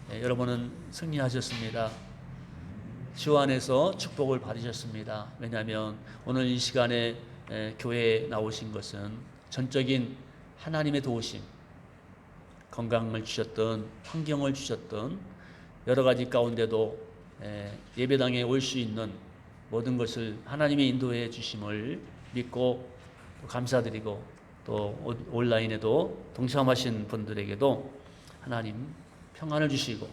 여러분은 승리하셨습니다. 주 안에서 축복을 받으셨습니다. 왜냐하면 오늘 이 시간에 교회에 나오신 것은 전적인 하나님의 도우심, 건강을 주셨던, 환경을 주셨던 여러 가지 가운데도 예배당에 올 수 있는 모든 것을 하나님의 인도해 주심을 믿고 또 감사드리고, 또 온라인에도 동참하신 분들에게도 하나님 평안을 주시고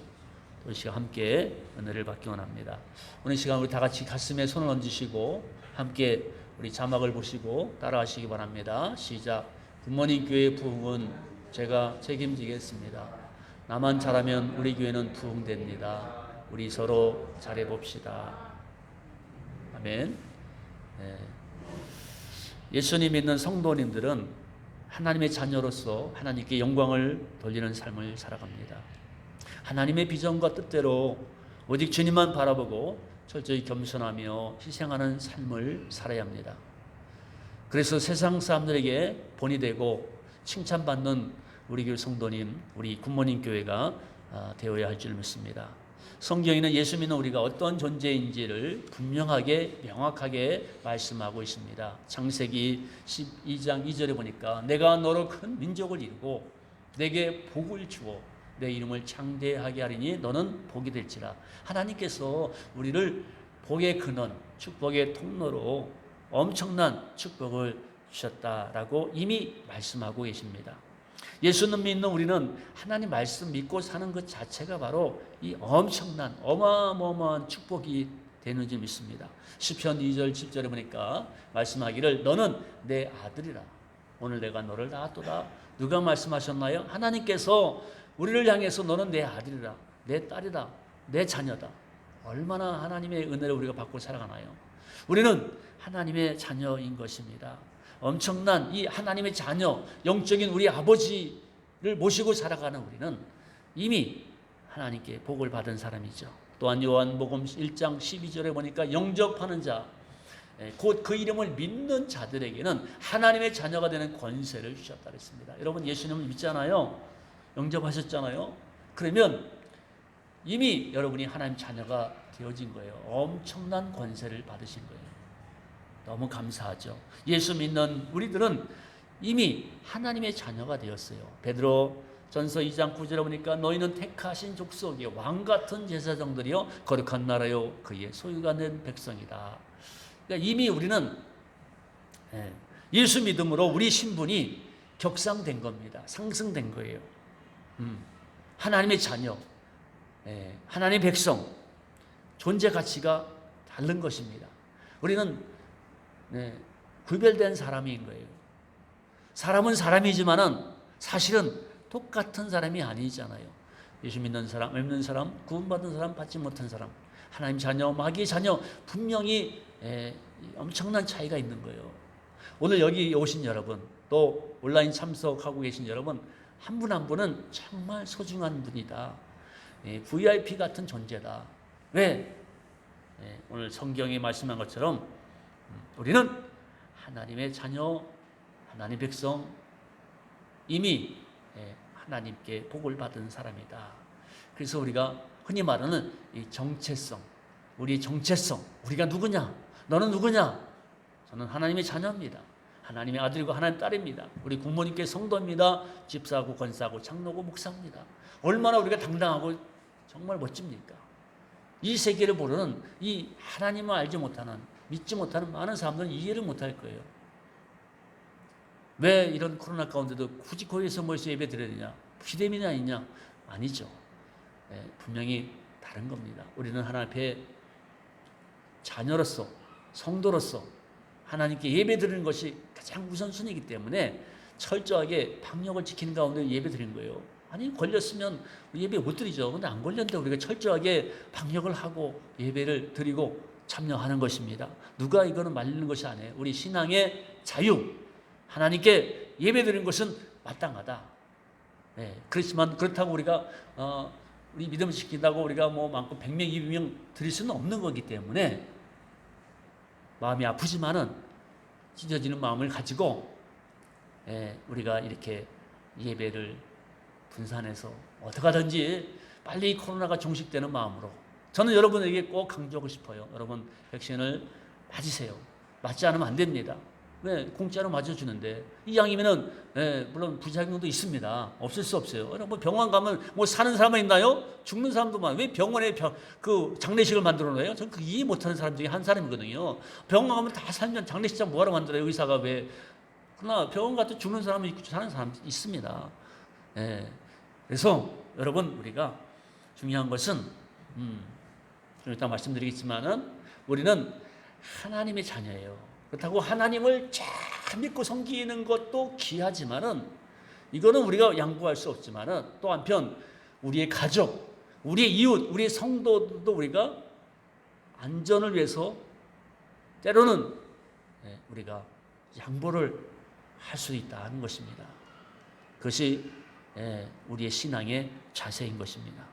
또 이 시간 함께 은혜를 받기 원합니다. 오늘 시간 우리 다 같이 가슴에 손을 얹으시고 함께 우리 자막을 보시고 따라하시기 바랍니다. 시작. 굿모닝 교회 부흥은 제가 책임지겠습니다. 나만 잘하면 우리 교회는 부흥됩니다. 우리 서로 잘해봅시다. 아멘. 예수님 믿는 성도님들은 하나님의 자녀로서 하나님께 영광을 돌리는 삶을 살아갑니다. 하나님의 비전과 뜻대로 오직 주님만 바라보고 철저히 겸손하며 희생하는 삶을 살아야 합니다. 그래서 세상 사람들에게 본이 되고 칭찬받는 우리 교회 성도님, 우리 굿모닝 교회가 되어야 할 줄 믿습니다. 성경에는 예수 믿는 우리가 어떤 존재인지를 분명하게 명확하게 말씀하고 있습니다. 창세기 12장 2절에 보니까 내가 너로 큰 민족을 이루고 내게 복을 주어 내 이름을 창대하게 하리니 너는 복이 될지라. 하나님께서 우리를 복의 근원, 축복의 통로로 엄청난 축복을 주셨다라고 이미 말씀하고 계십니다. 예수님 믿는 우리는 하나님 말씀 믿고 사는 것 자체가 바로 이 엄청난 어마어마한 축복이 되는 줄 믿습니다. 시편 2절 7절에 보니까 말씀하기를 너는 내 아들이라. 오늘 내가 너를 낳았도다. 누가 말씀하셨나요? 하나님께서 우리를 향해서 너는 내 아들이라, 내 딸이다, 내 자녀다. 얼마나 하나님의 은혜를 우리가 받고 살아가나요? 우리는 하나님의 자녀인 것입니다. 엄청난 이 하나님의 자녀, 영적인 우리 아버지를 모시고 살아가는 우리는 이미 하나님께 복을 받은 사람이죠. 또한 요한복음 1장 12절에 보니까 영접하는 자, 곧 그 이름을 믿는 자들에게는 하나님의 자녀가 되는 권세를 주셨다 그랬습니다. 여러분 예수님을 믿잖아요. 영접하셨잖아요. 그러면 이미 여러분이 하나님 자녀가 되어진 거예요. 엄청난 권세를 받으신 거예요. 너무 감사하죠. 예수 믿는 우리들은 이미 하나님의 자녀가 되었어요. 베드로 전서 2장 9절에 보니까 너희는 택하신 족속이요 왕같은 제사장들이요 거룩한 나라요 그의 소유가 된 백성이다. 그러니까 이미 우리는 예수 믿음으로 우리 신분이 격상된 겁니다. 상승된 거예요. 하나님의 자녀, 하나님의 백성, 존재 가치가 다른 것입니다. 우리는 구별된 사람인 거예요. 사람은 사람이지만은 사실은 똑같은 사람이 아니잖아요. 예수 믿는 사람, 믿는 사람, 구원받은 사람, 받지 못한 사람, 하나님 자녀, 마귀의 자녀, 분명히 엄청난 차이가 있는 거예요. 오늘 여기 오신 여러분, 또 온라인 참석하고 계신 여러분, 한 분 한 분은 정말 소중한 분이다. VIP 같은 존재다. 왜? 오늘 성경에 말씀한 것처럼 우리는 하나님의 자녀, 하나님 백성, 이미 하나님께 복을 받은 사람이다. 그래서 우리가 흔히 말하는 이 정체성, 우리의 정체성, 우리가 누구냐? 너는 누구냐? 저는 하나님의 자녀입니다. 하나님의 아들이고 하나님의 딸입니다. 우리 굿모닝교회 성도입니다. 집사고 권사고 장로고 목사입니다. 얼마나 우리가 당당하고 정말 멋집니까? 이 세계를 모르는 이 하나님을 알지 못하는, 믿지 못하는 많은 사람들은 이해를 못할 거예요. 왜 이런 코로나 가운데도 굳이 교회에서 모여서 예배 드려야 되냐? 비대면이 아니냐? 아니죠. 분명히 다른 겁니다. 우리는 하나님 앞에 자녀로서, 성도로서 하나님께 예배 드리는 것이 가장 우선순위이기 때문에 철저하게 방역을 지키는 가운데 예배 드리는 거예요. 아니 걸렸으면 예배 못 드리죠. 근데 안 걸렸는데 우리가 철저하게 방역을 하고 예배를 드리고 참여하는 것입니다. 누가 이거는 말리는 것이 아니에요. 우리 신앙의 자유, 하나님께 예배 드리는 것은 마땅하다. 그렇지만 그렇다고 우리가 우리 믿음을 지킨다고 우리가 뭐 많고 100명, 200명 드릴 수는 없는 거기 때문에 마음이 아프지만은 찢어지는 마음을 가지고 우리가 이렇게 예배를 분산해서 어떻게 하든지 빨리 코로나가 종식되는 마음으로 저는 여러분에게 꼭 강조하고 싶어요. 여러분 백신을 맞으세요. 맞지 않으면 안 됩니다. 왜? 공짜로 맞아주는데 이왕이면은 물론 부작용도 있습니다. 없을 수 없어요. 뭐 병원 가면 뭐 사는 사람은 있나요? 죽는 사람도 많아요. 왜 병원에 그 장례식을 만들어 놓아요? 저는 그 이해 못하는 사람 중에 한 사람이거든요. 병원 가면 다 살면 장례식장 뭐하러 만들어요? 의사가 왜? 그러나 병원 가도 죽는 사람은 있고 사는 사람 있습니다. 그래서 여러분 우리가 중요한 것은 좀 이따 말씀드리겠지만은 우리는 하나님의 자녀예요. 그렇다고 하나님을 잘 믿고 섬기는 것도 귀하지만은 이거는 우리가 양보할 수 없지만은 또 한편 우리의 가족, 우리의 이웃, 우리의 성도도 우리가 안전을 위해서 때로는 우리가 양보를 할 수 있다는 것입니다. 그것이 우리의 신앙의 자세인 것입니다.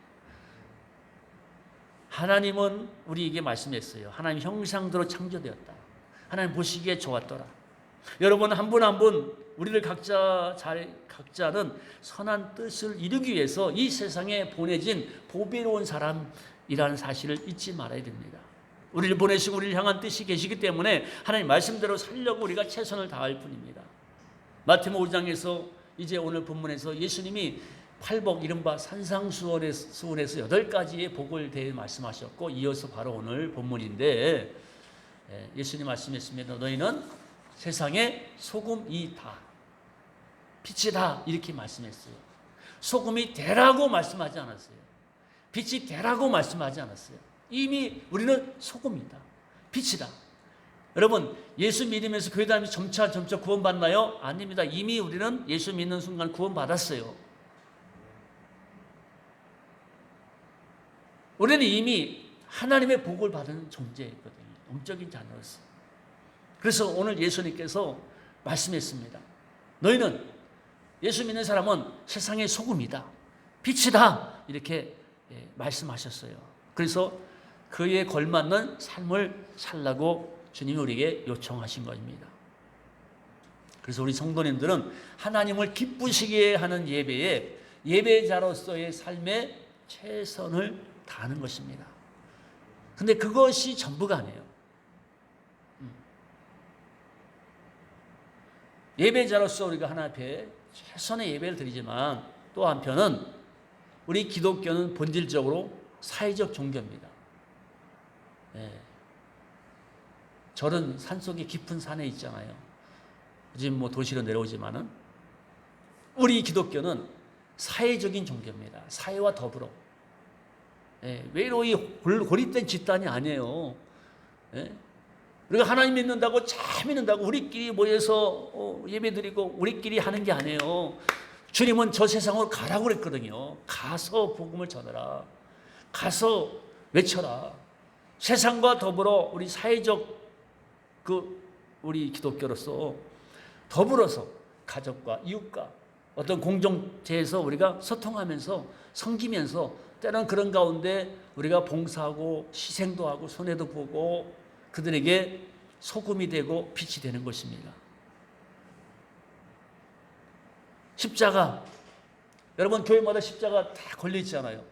하나님은 우리에게 말씀했어요. 하나님 형상대로 창조되었다. 하나님 보시기에 좋았더라. 여러분 한 분 한 분 우리를 각자는 선한 뜻을 이루기 위해서 이 세상에 보내진 보배로운 사람이라는 사실을 잊지 말아야 됩니다. 우리를 보내시고 우리를 향한 뜻이 계시기 때문에 하나님 말씀대로 살려고 우리가 최선을 다할 뿐입니다. 마태복음 5장에서 이제 오늘 본문에서 예수님이 팔복 이른바 산상수훈에서 8가지의 복을 대해 말씀하셨고 이어서 바로 오늘 본문인데 예수님 말씀했습니다. 너희는 세상의 소금이다. 빛이다. 이렇게 말씀했어요. 소금이 되라고 말씀하지 않았어요. 빛이 되라고 말씀하지 않았어요. 이미 우리는 소금이다. 빛이다. 여러분 예수 믿으면서 교회 다니면서 점차 구원받나요? 아닙니다. 이미 우리는 예수 믿는 순간 구원받았어요. 우리는 이미 하나님의 복을 받은 존재였거든요. 영적인 자녀였어요. 그래서 오늘 예수님께서 말씀했습니다. 너희는 예수 믿는 사람은 세상의 소금이다. 빛이다. 이렇게 말씀하셨어요. 그래서 그에 걸맞는 삶을 살라고 주님이 우리에게 요청하신 것입니다. 그래서 우리 성도님들은 하나님을 기쁘시게 하는 예배에 예배자로서의 삶에 최선을 다하는 것입니다. 근데 그것이 전부가 아니에요. 예배자로서 우리가 하나님 앞에 최선의 예배를 드리지만 또 한편은 우리 기독교는 본질적으로 사회적 종교입니다. 절은 산속에 깊은 산에 있잖아요. 지금 뭐 도시로 내려오지만은 우리 기독교는 사회적인 종교입니다. 사회와 더불어. 외로이 고립된 집단이 아니에요. 우리가 하나님 믿는다고 잘 믿는다고 우리끼리 모여서 예배드리고 우리끼리 하는 게 아니에요. 주님은 저 세상으로 가라고 그랬거든요. 가서 복음을 전하라. 가서 외쳐라. 세상과 더불어 우리 사회적 우리 기독교로서 더불어서 가족과 이웃과 어떤 공동체에서 우리가 소통하면서 섬기면서 때로는 그런 가운데 우리가 봉사하고 희생도 하고 손해도 보고 그들에게 소금이 되고 빛이 되는 것입니다. 십자가, 여러분 교회마다 십자가 다 걸려 있잖아요.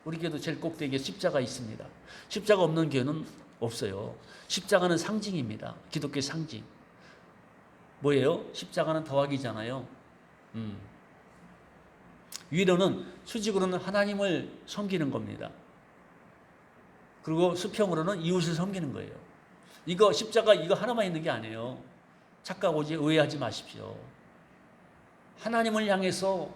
우리 교회도 제일 꼭대기에 십자가 있습니다. 십자가 없는 교회는 없어요. 십자가는 상징입니다. 기독교의 상징. 뭐예요? 십자가는 더하기잖아요. 위로는 수직으로는 하나님을 섬기는 겁니다. 그리고 수평으로는 이웃을 섬기는 거예요. 이거 십자가 이거 하나만 있는 게 아니에요. 착각오지 오해하지 마십시오. 하나님을 향해서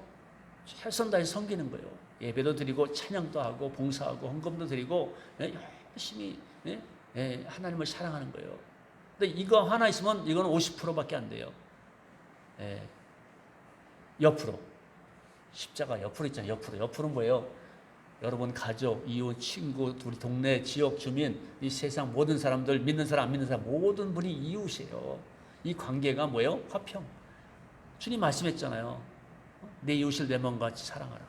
최선 다해서 섬기는 거예요. 예배도 드리고 찬양도 하고 봉사하고 헌금도 드리고 열심히 하나님을 사랑하는 거예요. 근데 이거 하나 있으면 이건 50%밖에 안 돼요. 옆으로. 십자가 옆으로 있잖아요. 옆으로는 뭐예요? 여러분 가족, 이웃, 친구, 우리 동네, 지역 주민, 이 세상 모든 사람들, 믿는 사람, 안 믿는 사람 모든 분이 이웃이에요. 이 관계가 뭐예요? 화평. 주님 말씀했잖아요. 내 이웃을 내 몸같이 사랑하라.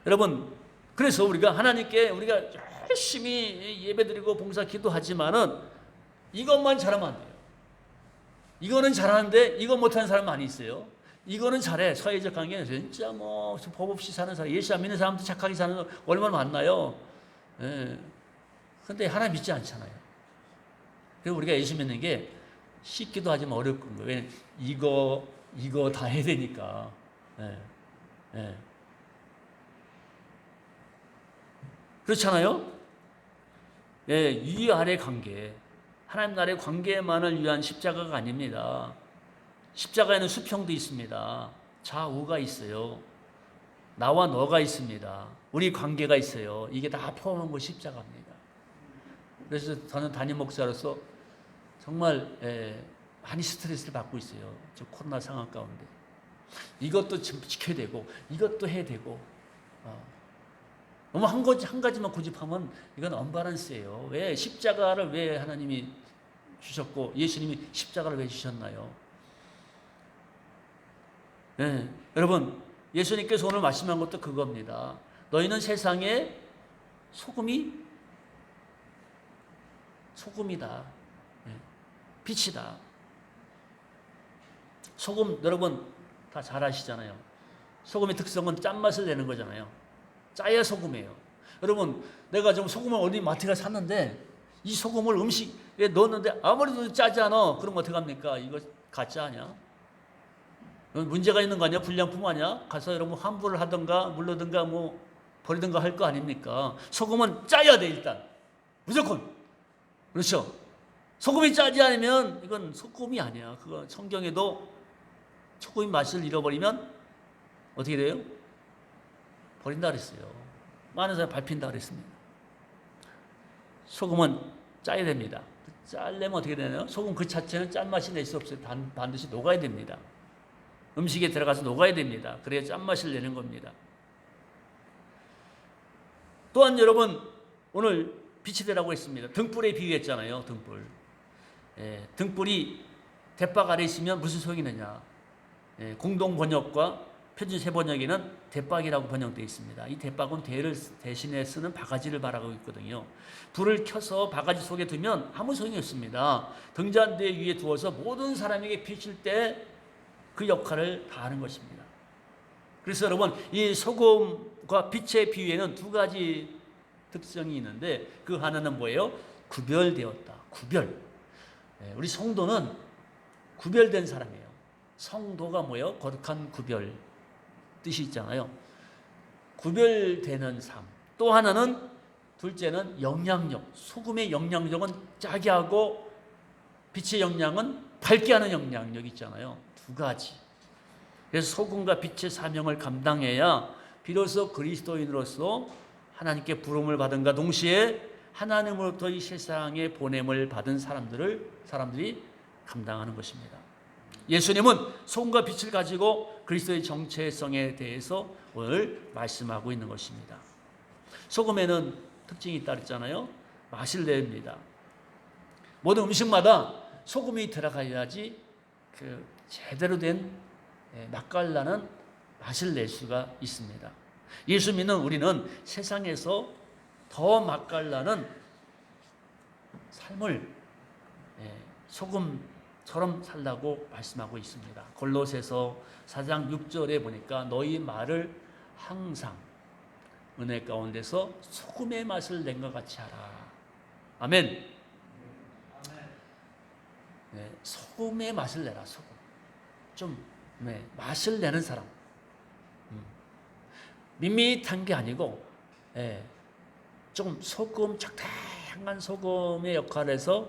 여러분 그래서 우리가 하나님께 우리가 열심히 예배드리고 봉사 기도하지만은 이것만 잘하면 안 돼요. 이거는 잘하는데 이거 못하는 사람 많이 있어요. 이거는 잘해. 사회적 관계는 진짜 뭐 법 없이 사는 사람, 예수 안 믿는 사람도 착하게 사는 거 얼마나 많나요? 예. 근데 하나님 믿지 않잖아요. 그리고 우리가 예수 믿는 게 쉽기도 하지만 어렵은 거예요. 왜? 이거 다 해야 되니까. 예. 예. 그렇잖아요? 예, 위아래 관계. 하나님 나라의 관계만을 위한 십자가가 아닙니다. 십자가에는 수평도 있습니다. 좌우가 있어요. 나와 너가 있습니다. 우리 관계가 있어요. 이게 다 포함한 것이 십자가입니다. 그래서 저는 담임 목사로서 정말 많이 스트레스를 받고 있어요. 저 코로나 상황 가운데. 이것도 지켜야 되고 이것도 해야 되고 너무 한 가지만 고집하면 이건 언밸런스예요. 왜 십자가를 왜 하나님이 주셨고 예수님이 십자가를 왜 주셨나요? 네, 여러분 예수님께서 오늘 말씀한 것도 그겁니다. 너희는 세상의 소금이다. 네, 빛이다. 소금 여러분 다 잘 아시잖아요. 소금의 특성은 짠맛을 내는 거잖아요. 짜야 소금이에요. 여러분 내가 좀 소금을 어디 마트에 가서 샀는데 이 소금을 음식에 넣었는데 아무래도 짜지 않아. 그럼 어떡합니까? 이거 가짜 아니야? 문제가 있는 거 아니야? 불량품 아니야? 가서 여러분 환불을 하든가 물르든가 뭐 버리든가 할 거 아닙니까? 소금은 짜야 돼 일단. 무조건. 그렇죠? 소금이 짜지 않으면 이건 소금이 아니야. 그거 성경에도 소금이 맛을 잃어버리면 어떻게 돼요? 버린다 그랬어요. 많은 사람이 밟힌다 그랬습니다. 소금은 짜야 됩니다. 짜려면 어떻게 되나요? 소금 그 자체는 짠맛이 낼 수 없어요. 반드시 녹아야 됩니다. 음식에 들어가서 녹아야 됩니다. 그래야 짠맛을 내는 겁니다. 또한 여러분 오늘 빛이 되라고 했습니다. 등불에 비유했잖아요. 등불. 등불이 대박 아래 있으면 무슨 소용이 있느냐. 공동 번역과 표준세 번역에는 대박이라고 번역되어 있습니다. 이 대박은 대를 대신에 쓰는 바가지를 말하고 있거든요. 불을 켜서 바가지 속에 두면 아무 소용이 없습니다. 등잔대 위에 두어서 모든 사람에게 비칠 때 그 역할을 다 하는 것입니다. 그래서 여러분 이 소금과 빛의 비유에는 두 가지 특성이 있는데 그 하나는 뭐예요? 구별되었다. 구별. 우리 성도는 구별된 사람이에요. 성도가 뭐예요? 거룩한 구별 뜻이 있잖아요. 구별되는 삶. 또 하나는 둘째는 영향력. 소금의 영향력은 짜게 하고 빛의 영향은 밝게 하는 영향력이 있잖아요. 두 가지. 그래서 소금과 빛의 사명을 감당해야 비로소 그리스도인으로서 하나님께 부름을 받은가 동시에 하나님으로부터 이 세상에 보냄을 받은 사람들이 감당하는 것입니다. 예수님은 소금과 빛을 가지고 그리스도의 정체성에 대해서 오늘 말씀하고 있는 것입니다. 소금에는 특징이 있다 그랬잖아요. 맛을 냅니다. 모든 음식마다 소금이 들어가야지 그 제대로 된 맛깔나는 맛을 낼 수가 있습니다. 예수 믿는 우리는 세상에서 더 맛깔나는 삶을 소금처럼 살라고 말씀하고 있습니다. 골로새서 4장 6절에 보니까 너희 말을 항상 은혜 가운데서 소금의 맛을 낸 것 같이 하라. 아멘. 소금의 맛을 내라. 소금. 좀 맛을 내는 사람. 밋밋한 게 아니고 좀 소금, 적당한 소금의 역할에서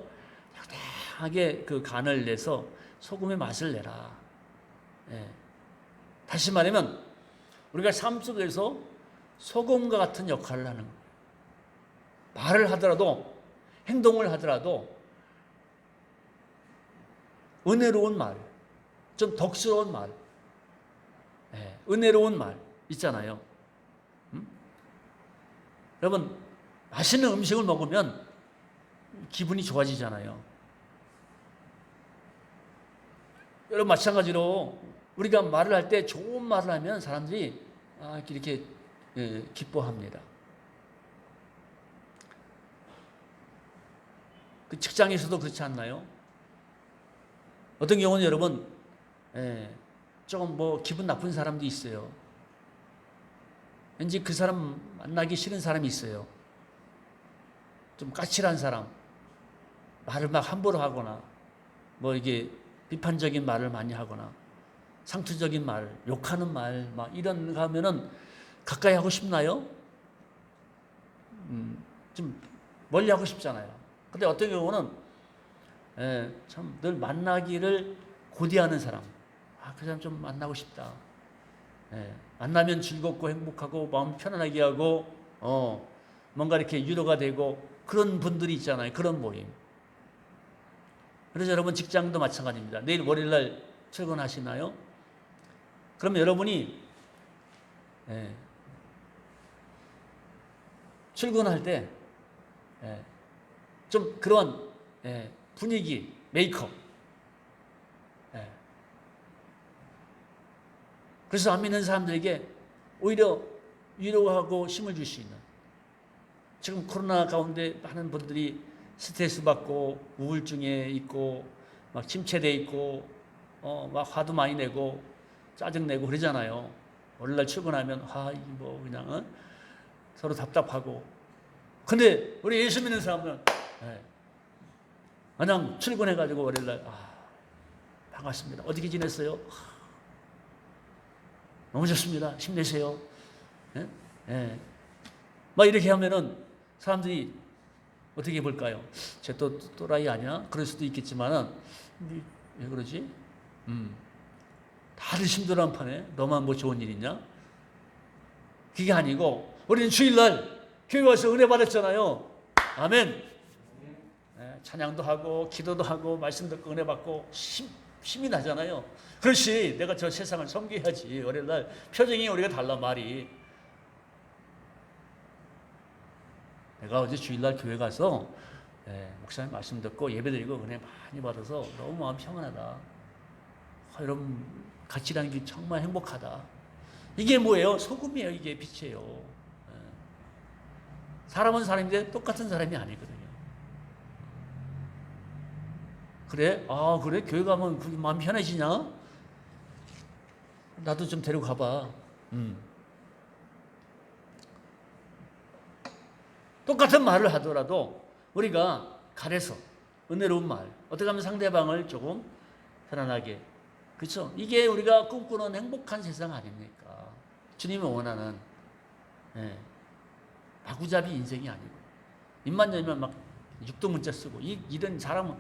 적당하게 그 간을 내서 소금의 맛을 내라. 다시 말하면 우리가 삶 속에서 소금과 같은 역할을 하는 거예요. 말을 하더라도 행동을 하더라도 은혜로운 말, 좀 덕스러운 말, 은혜로운 말 있잖아요. 여러분 맛있는 음식을 먹으면 기분이 좋아지잖아요. 여러분 마찬가지로 우리가 말을 할 때 좋은 말을 하면 사람들이 이렇게 기뻐합니다. 그 직장에서도 그렇지 않나요? 어떤 경우는 여러분 조금 뭐 기분 나쁜 사람도 있어요. 왠지 그 사람 만나기 싫은 사람이 있어요. 좀 까칠한 사람, 말을 막 함부로 하거나, 뭐 이게 비판적인 말을 많이 하거나, 상투적인 말, 욕하는 말, 막 이런 거 하면은 가까이 하고 싶나요? 좀 멀리 하고 싶잖아요. 근데 어떤 경우는 참 늘 만나기를 고대하는 사람, 그 사람 좀 만나고 싶다. 만나면 즐겁고 행복하고 마음 편안하게 하고 뭔가 이렇게 위로가 되고 그런 분들이 있잖아요. 그런 모임. 그래서 여러분 직장도 마찬가지입니다. 내일 월요일날 출근하시나요? 그럼 여러분이 출근할 때 좀 그런 분위기, 메이크업. 그래서 안 믿는 사람들에게 오히려 위로하고 힘을 줄 수 있는, 지금 코로나 가운데 많은 분들이 스트레스 받고 우울증에 있고 막 침체돼 있고 막 화도 많이 내고 짜증 내고 그러잖아요. 월요일날 출근하면 뭐 그냥 서로 답답하고. 근데 우리 예수 믿는 사람들은 그냥 출근해가지고 월요일날 반갑습니다. 어떻게 지냈어요? 너무 좋습니다. 힘내세요. 막 이렇게 하면은 사람들이 어떻게 볼까요? 쟤 또 또라이 아니야? 그럴 수도 있겠지만은 왜 그러지? 다들 힘들어한 판에 너만 뭐 좋은 일 있냐? 그게 아니고 우리는 주일날 교회 와서 은혜 받았잖아요. 아멘. 찬양도 하고 기도도 하고 말씀 듣고 은혜 받고 힘이 나잖아요. 그렇지, 내가 저 세상을 섬겨야지. 월요일날 표정이 우리가 달라, 말이. 내가 어제 주일날 교회 가서 목사님 말씀 듣고 예배드리고 은혜 많이 받아서 너무 마음 평안하다. 여러분 같이 일하는 게 정말 행복하다. 이게 뭐예요? 소금이에요. 이게 빛이에요. 사람은 사람인데 똑같은 사람이 아니거든요. 그래? 그래? 교회 가면 그게 마음 편해지냐? 나도 좀 데리고 가봐. 똑같은 말을 하더라도 우리가 가려서 은혜로운 말, 어떻게 하면 상대방을 조금 편안하게, 그렇죠? 이게 우리가 꿈꾸는 행복한 세상 아닙니까? 주님이 원하는 마구잡이 인생이 아니고, 입만 열면 막 육두문자 쓰고 이런 사람은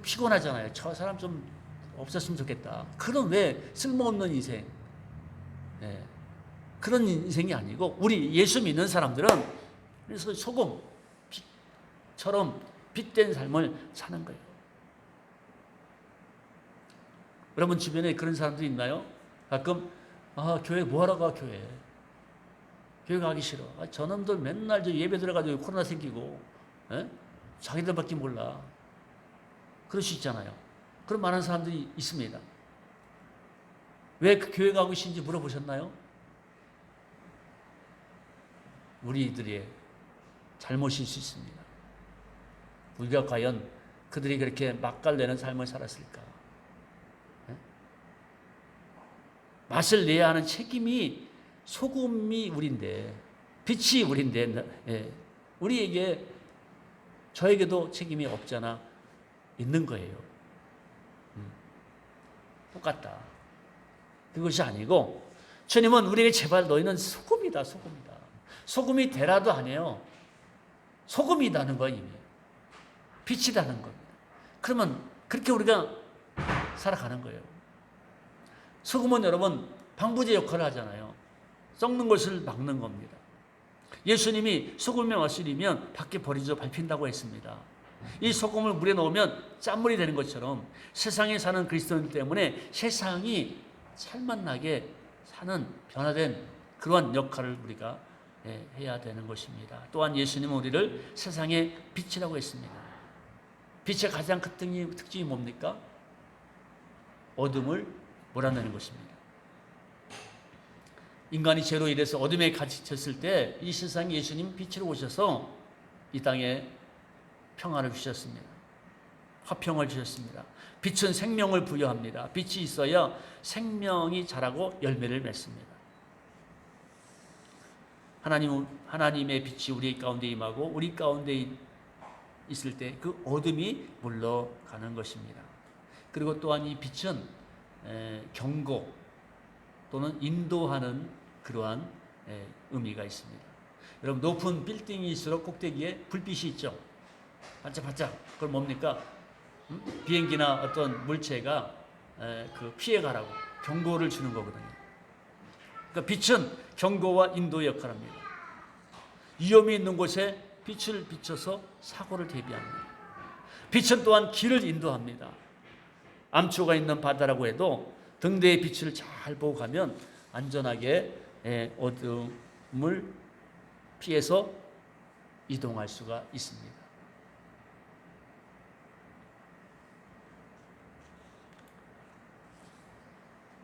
피곤하잖아요. 저 사람 좀 없었으면 좋겠다. 그런 왜 쓸모없는 인생, 그런 인생이 아니고 우리 예수 믿는 사람들은 그래서 소금, 빛처럼 빛된 삶을 사는 거예요. 여러분 주변에 그런 사람들이 있나요? 가끔 교회 뭐하러 가? 교회 가기 싫어. 저놈들 맨날 저 예배 들어가지고 코로나 생기고 자기들밖에 몰라. 그럴 수 있잖아요. 그런 많은 사람들이 있습니다. 왜 그 교회 가고 계신지 물어보셨나요? 우리들의 잘못일 수 있습니다. 우리가 과연 그들이 그렇게 맛깔내는 삶을 살았을까? 맛을 내야 하는 책임이, 소금이 우리인데, 빛이 우리인데, 우리에게, 저에게도 책임이 없잖아 있는 거예요. 똑같다. 그것이 아니고 주님은 우리에게 제발 너희는 소금이다. 소금이 되라도 아니에요. 소금이라는 거예요. 이미 빛이라는 겁니다. 그러면 그렇게 우리가 살아가는 거예요. 소금은 여러분 방부제 역할을 하잖아요. 썩는 것을 막는 겁니다. 예수님이 소금의 맛이면 밖에 버리죠. 밟힌다고 했습니다. 이 소금을 물에 넣으면 짠물이 되는 것처럼 세상에 사는 그리스도인 때문에 세상이 살맛나게 사는 변화된 그러한 역할을 우리가 해야 되는 것입니다. 또한 예수님은 우리를 세상의 빛이라고 했습니다. 빛의 가장 큰 특징이 뭡니까? 어둠을 몰아내는 것입니다. 인간이 죄로 인해서 어둠에 갇혔을 때 이 세상에 예수님 빛으로 오셔서 이 땅에 평안을 주셨습니다. 화평을 주셨습니다. 빛은 생명을 부여합니다. 빛이 있어야 생명이 자라고 열매를 맺습니다. 하나님의 빛이 우리 가운데 임하고 우리 가운데 있을 때 그 어둠이 물러가는 것입니다. 그리고 또한 이 빛은 경고 또는 인도하는 그러한 의미가 있습니다. 여러분, 높은 빌딩일수록 꼭대기에 불빛이 있죠. 반짝반짝. 그걸 뭡니까? 비행기나 어떤 물체가 그 피해가라고 경고를 주는 거거든요. 그러니까 빛은 경고와 인도 역할을 합니다. 위험이 있는 곳에 빛을 비춰서 사고를 대비합니다. 빛은 또한 길을 인도합니다. 암초가 있는 바다라고 해도 등대의 빛을 잘 보고 가면 안전하게 어둠을 피해서 이동할 수가 있습니다.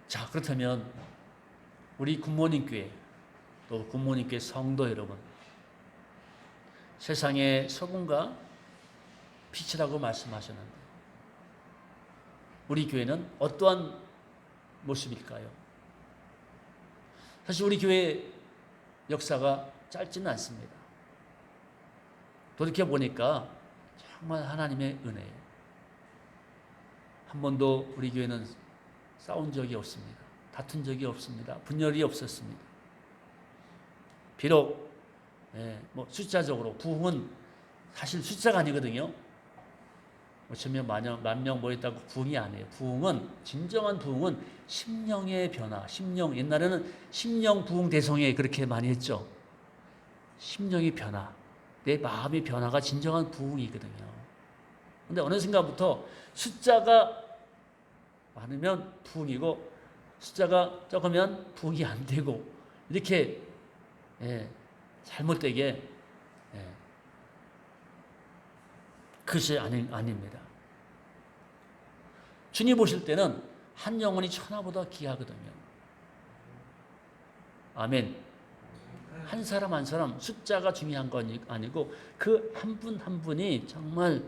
자, 그렇다면 우리 굿모닝 교회 또 굿모닝 교회 성도 여러분, 세상의 소금과 빛이라고 말씀하셨는데 우리 교회는 어떠한 모습일까요? 사실 우리 교회 역사가 짧지는 않습니다. 돌이켜보니까 정말 하나님의 은혜예요. 한 번도 우리 교회는 싸운 적이 없습니다. 다툰 적이 없습니다. 분열이 없었습니다. 비록 숫자적으로 부흥은 사실 숫자가 아니거든요. 어쩌면 만 명 모였다고 부흥이 아니에요. 부흥은, 진정한 부흥은 심령의 변화, 심령, 옛날에는 심령 부흥 대성회 그렇게 많이 했죠. 심령의 변화, 내 마음의 변화가 진정한 부흥이거든요. 근데 어느 순간부터 숫자가 많으면 부흥이고 숫자가 적으면 부흥이 안 되고 이렇게 잘못되게 그것이 아닙니다. 주님 보실 때는 한 영혼이 천하보다 귀하거든요. 아멘. 한 사람 한 사람 숫자가 중요한 건 아니고 그 한 분 한 분이 정말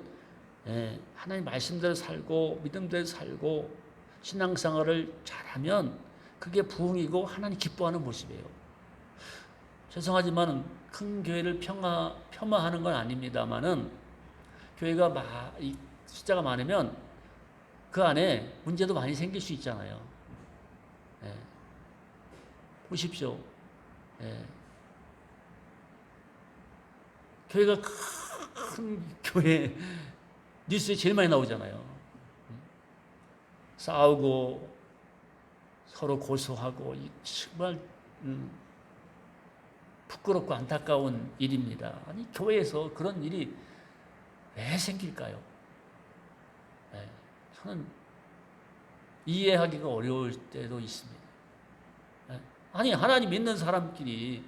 하나님 말씀대로 살고 믿음대로 살고 신앙생활을 잘하면 그게 부흥이고 하나님 기뻐하는 모습이에요. 죄송하지만 큰 교회를 폄하하는 건 아닙니다만은 교회가 숫자가 많으면 그 안에 문제도 많이 생길 수 있잖아요. 보십시오. 교회가 큰 교회 뉴스에 제일 많이 나오잖아요. 싸우고 서로 고소하고 정말 부끄럽고 안타까운 일입니다. 아니, 교회에서 그런 일이 왜 생길까요? 저는 이해하기가 어려울 때도 있습니다. 아니, 하나님 믿는 사람끼리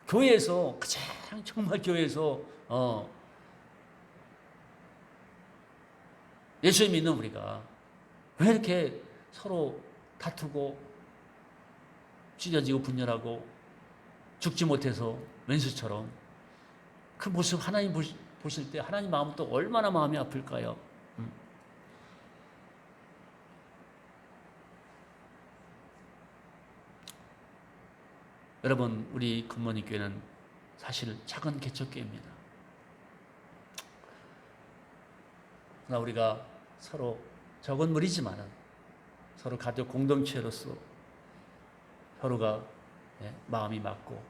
교회에서 가장 정말 교회에서 예수 믿는 우리가 왜 이렇게 서로 다투고 찢어지고 분열하고 죽지 못해서 왼수처럼 그 모습 하나님 보실 때 하나님 마음은 또 얼마나 마음이 아플까요? 여러분, 우리 굿모닝 교회는 사실 작은 개척교회입니다. 그러나 우리가 서로 적은 무리지만은 서로 가족 공동체로서 서로가 마음이 맞고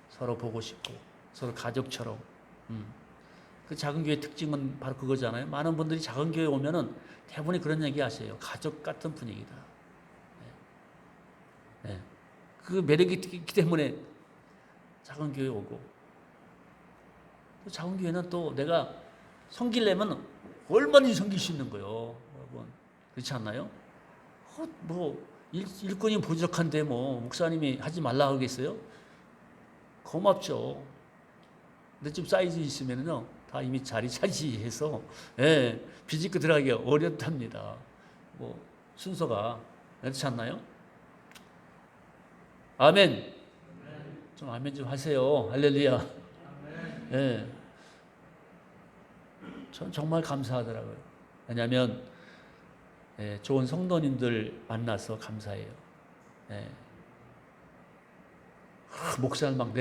서로 보고 싶고 서로 가족처럼 그 작은 교회 특징은 바로 그거잖아요. 많은 분들이 작은 교회 오면은 대부분이 그런 얘기 하세요. 가족 같은 분위기다. 그 매력이 있기 때문에 작은 교회 오고 또 작은 교회는 또 내가 섬기려면 얼마든지 섬길 수 있는 거예요. 여러분, 그렇지 않나요? 일꾼이 부족한데 목사님이 하지 말라 하겠어요? 고맙죠. 근데 좀 사이즈 있으면요 다 이미 자리 차지해서 비집고 들어가기 어렵답니다. 순서가 그렇지 않나요? 아멘. 좀 아멘 좀 하세요. 할렐루야. 전 정말 감사하더라고요. 왜냐하면 좋은 성도님들 만나서 감사해요. 목사를 막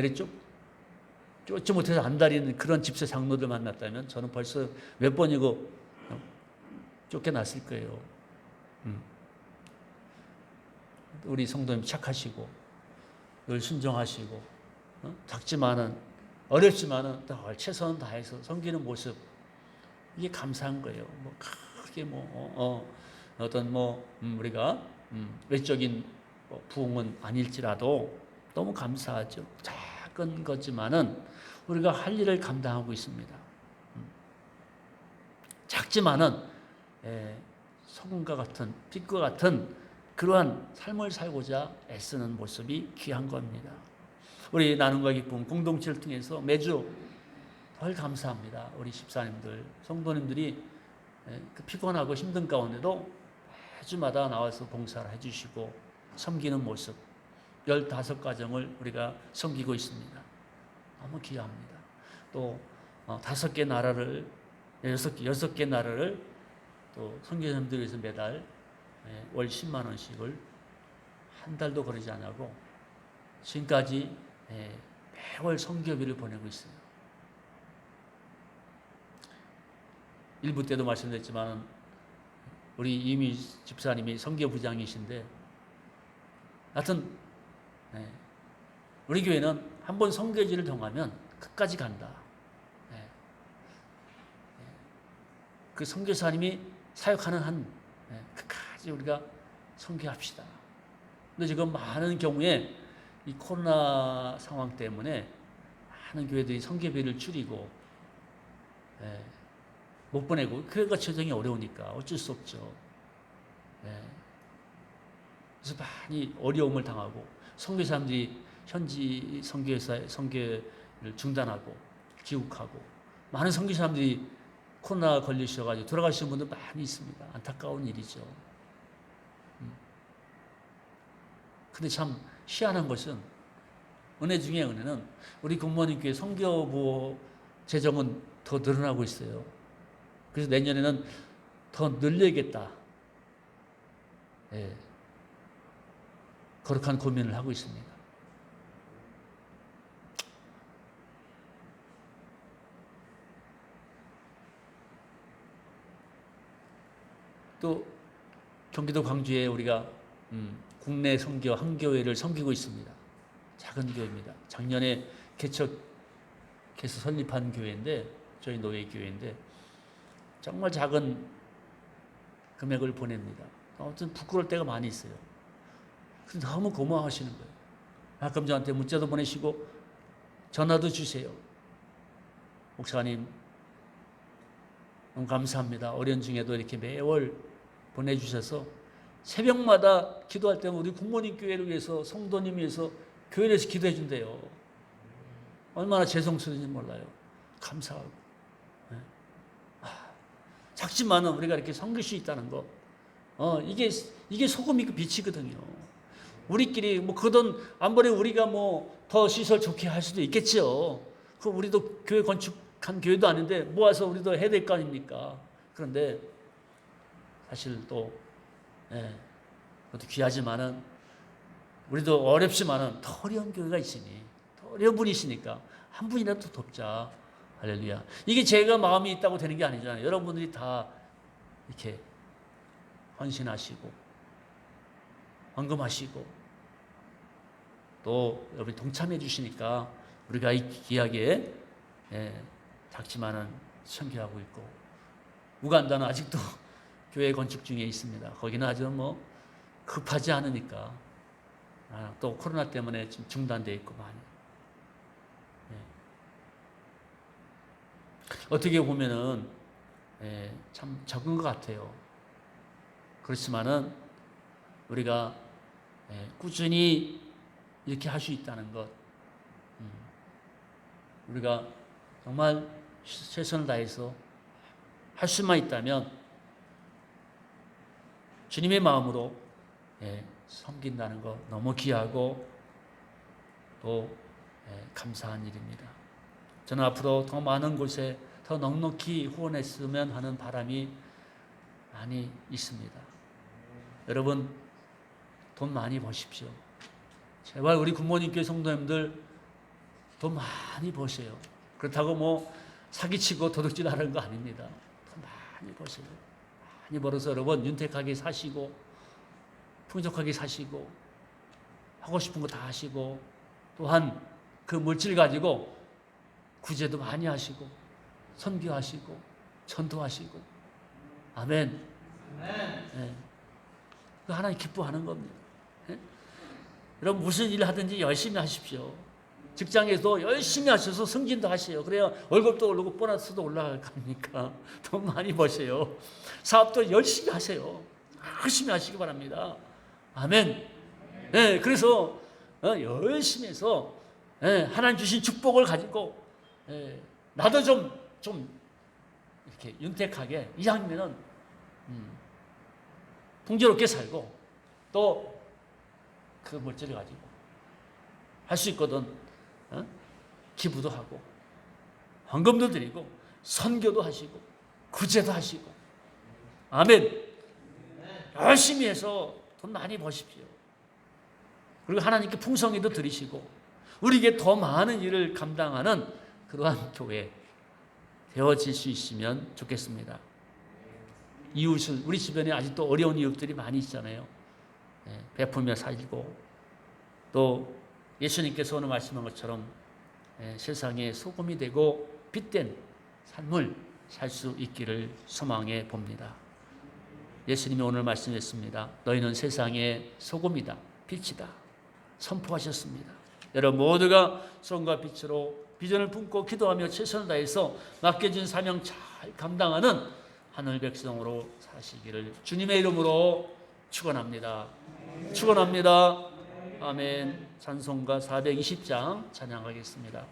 쫓지 못해서 안달이는 그런 집사 장로들 만났다면 저는 벌써 몇 번이고 쫓겨났을 거예요. 우리 성도님 착하시고 늘 순종하시고 작지만은 어렵지만은 최선을 다해서 섬기는 모습, 이게 감사한 거예요. 뭐 크게 어떤 우리가 외적인 부흥은 아닐지라도 너무 감사하죠. 작은 거지만은 우리가 할 일을 감당하고 있습니다. 작지만은 소금과 같은 빛과 같은 그러한 삶을 살고자 애쓰는 모습이 귀한 겁니다. 우리 나눔과 기쁨 공동체를 통해서 매주 덜 감사합니다. 우리 집사님들, 성도님들이 그 피곤하고 힘든 가운데도 매주마다 나와서 봉사를 해주시고 섬기는 모습, 15가정을 우리가 섬기고 있습니다. 너무 귀합니다. 또 5개 나라를, 6개 나라를 또 선교사님들 위해서 매달 월 10만 원씩을 한 달도 거르지 않고 지금까지 매월 선교비를 보내고 있어요. 일부 때도 말씀드렸지만 우리 이미 집사님이 선교부장이신데 하여튼 우리 교회는 한번 선교지를 정하면 끝까지 간다. 그 선교사님이 사역하는 한 끝까지 우리가 선교합시다. 근데 지금 많은 경우에 이 코로나 상황 때문에 많은 교회들이 선교비를 줄이고 못 보내고 교회가 재정이 어려우니까 어쩔 수 없죠. 그래서 많이 어려움을 당하고 선교사님들이 현지 선교회사의 선교를 중단하고 귀국하고 많은 선교사님들이 코로나 걸리셔가지고 돌아가시는 분들 많이 있습니다. 안타까운 일이죠. 근데 참 희한한 것은 은혜 중에 은혜는 우리 굿모닝 교회 선교부 재정은 더 늘어나고 있어요. 그래서 내년에는 더 늘려야겠다. 거룩한 고민을 하고 있습니다. 또 경기도 광주에 우리가 국내 선교 한 교회를 섬기고 있습니다. 작은 교회입니다. 작년에 개척해서 설립한 교회인데 저희 노예 교회인데 정말 작은 금액을 보냅니다. 아무튼 부끄러울 때가 많이 있어요. 근데 너무 고마워하시는 거예요. 가끔 저한테 문자도 보내시고 전화도 주세요. 목사님 너무 감사합니다. 어려운 중에도 이렇게 매월 보내주셔서 새벽마다 기도할 때는 우리 굿모닝 교회를 위해서 성도님 위해서 교회를 위해서 기도해 준대요. 얼마나 죄송스러운지 몰라요. 감사하고. 작지만은 우리가 이렇게 섬길 수 있다는 거, 이게 소금이고 빛이거든요. 우리끼리 그 돈 안 버리고 우리가 더 시설 좋게 할 수도 있겠죠. 그 우리도 교회 건축한 교회도 아닌데 모아서 우리도 해야 될 거 아닙니까? 그런데 사실 또 그것도 귀하지만은 우리도 어렵지만은 더 어려운 교회가 있으니 더 어려운 분이 있으니까 한 분이라도 돕자. 할렐루야. 이게 제가 마음이 있다고 되는 게 아니잖아요. 여러분들이 다 이렇게 헌신하시고 헌금하시고 또 여러분이 동참해 주시니까 우리가 이 귀하게 작지만은 선교하고 있고 우간다는 아직도 교회 건축 중에 있습니다. 거기는 아주 급하지 않으니까 또 코로나 때문에 지금 중단되어 있고 많이. 어떻게 보면은 참 적은 것 같아요. 그렇지만은 우리가 꾸준히 이렇게 할 수 있다는 것, 우리가 정말 최선을 다해서 할 수만 있다면 주님의 마음으로 섬긴다는 것 너무 귀하고 또 감사한 일입니다. 저는 앞으로 더 많은 곳에 더 더 넉넉히 후원했으면 하는 바람이 많이 있습니다. 여러분, 돈 많이 버십시오. 제발 우리 굿모닝교회 성도님들 돈 많이 버세요. 그렇다고 뭐 사기치고 도둑질하는 거 아닙니다. 돈 많이 버세요. 많이 벌어서 여러분 윤택하게 사시고 풍족하게 사시고 하고 싶은 거 다 하시고 또한 그 물질 가지고 구제도 많이 하시고 선교하시고 전도하시고 아멘. 네. 그 하나님 기뻐하는 겁니다. 네? 여러분 무슨 일을 하든지 열심히 하십시오. 직장에서 열심히 하셔서 승진도 하세요. 그래야 월급도 오르고 보너스도 올라갈 거니까 돈 많이 버세요. 사업도 열심히 하세요. 열심히 하시기 바랍니다. 아멘. 네, 그래서 열심히 해서 하나님 주신 축복을 가지고 나도 좀 이렇게 윤택하게 이왕이면은 풍요롭게 살고 또 그 물질을 가지고 할 수 있거든. 기부도 하고 헌금도 드리고 선교도 하시고 구제도 하시고 아멘. 열심히 해서 돈 많이 버십시오. 그리고 하나님께 풍성히도 드리시고 우리에게 더 많은 일을 감당하는 그러한 교회 되어질 수 있으면 좋겠습니다. 이웃을 우리 주변에 아직도 어려운 이웃들이 많이 있잖아요. 베풀며 살고 또 예수님께서 오늘 말씀한 것처럼 세상에 소금이 되고 빛된 삶을 살 수 있기를 소망해 봅니다. 예수님이 오늘 말씀했습니다. 너희는 세상의 소금이다, 빛이다 선포하셨습니다. 여러분 모두가 소금과 빛으로 비전을 품고 기도하며 최선을 다해서 맡겨진 사명 잘 감당하는 하늘 백성으로 사시기를 주님의 이름으로 축원합니다. 축원합니다. 아멘. 찬송가 420장 찬양하겠습니다.